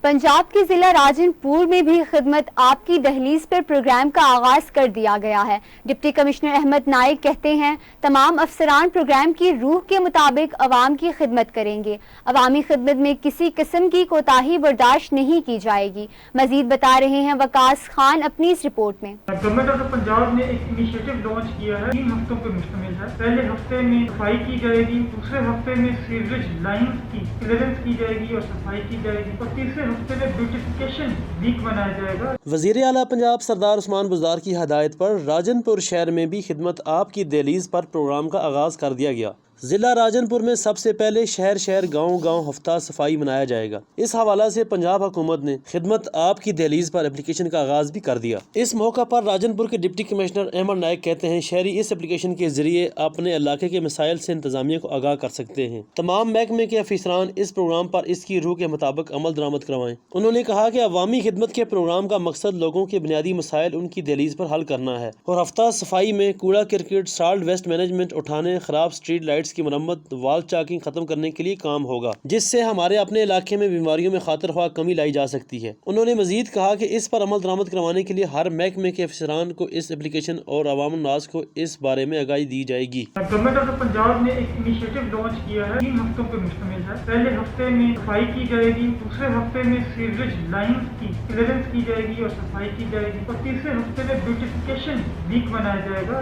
पंजाब के जिला राजनपुर में भी खिदमत आपकी दहलीज पर प्रोग्राम का आगाज कर दिया गया है। डिप्टी कमिश्नर अहमद नाइक कहते हैं तमाम अफसरान प्रोग्राम की रूह के मुताबिक अवाम की खिदमत करेंगे। अवामी खिदमत में किसी किस्म की कोताही बर्दाश्त नहीं की जाएगी। मजीद बता रहे हैं वकास खान अपनी इस रिपोर्ट में। गवर्नमेंट ऑफ पंजाब ने एक इनिशिएटिव लॉन्च किया है, 3 हफ्तों पर मुश्तमिल है। पहले हफ्ते में सफाई की जाएगी, दूसरे हफ्ते में सीवरेज लाइन की क्लियरेंस की जाएगी और सफाई की जाएगी, और तीसरे हफ्ते में ब्यूटिफिकेशन वीक मनाया जाएगा। वज़ीर आला पंजाब सरदार उस्मान बुज़दार की हदायत पर राजनपुर शहर में भी खिदमत आपकी दहलीज पर प्रोग्राम का आगाज़ कर दिया गया। ज़िला राजनपुर में सबसे पहले शहर शहर गाँव गाँव हफ्ता सफाई मनाया जाएगा। इस हवाला से पंजाब हुकूमत ने खिदमत आपकी दहलीज पर एप्लीकेशन का आगाज़ भी कर दिया। इस मौका पर राजनपुर के डिप्टी कमिश्नर अहमद नाइक कहते हैं शहरी इस एप्लीकेशन के जरिए अपने इलाके के मसाइल से इंतजामिया को आगाह कर सकते हैं। तमाम महकमे के अफसरान इस प्रोग्राम पर इसकी रूह के मुताबिक अमल दरामद करवाएं। उन्होंने कहा कि अवामी खिदमत के प्रोग्राम का मकसद लोगों के बुनियादी मसाइल उनकी दहलीज पर हल करना है और हफ्ता सफाई में कूड़ा क्रिकेट सॉल्ट वेस्ट मैनेजमेंट उठाने, खराब स्ट्रीट लाइट्स की मरम्मत, वाल चाकिंग खत्म करने के लिए काम होगा, जिससे हमारे अपने इलाके में बीमारियों में खातिर ख्वाह कमी लाई जा सकती है। उन्होंने मजीद कहा कि इस पर अमल दरामद करवाने के लिए हर महकमे के अफसरान को इस एप्लीकेशन और अवाम नाज को इस बारे में आगाही दी जाएगी। गवर्नमेंट ऑफ पंजाब ने एक इनिशिएटिव लॉन्च किया है, 3 हफ्तों पर मुश्तमिल है। पहले हफ्ते में सफाई की जाएगी, दूसरे हफ्ते में सीवरेज लाइन की क्लियरेंस की जाएगी और सफाई की जाएगी, और तीसरे हफ्ते में ब्यूटिफिकेशन वीक मनाया जाएगा।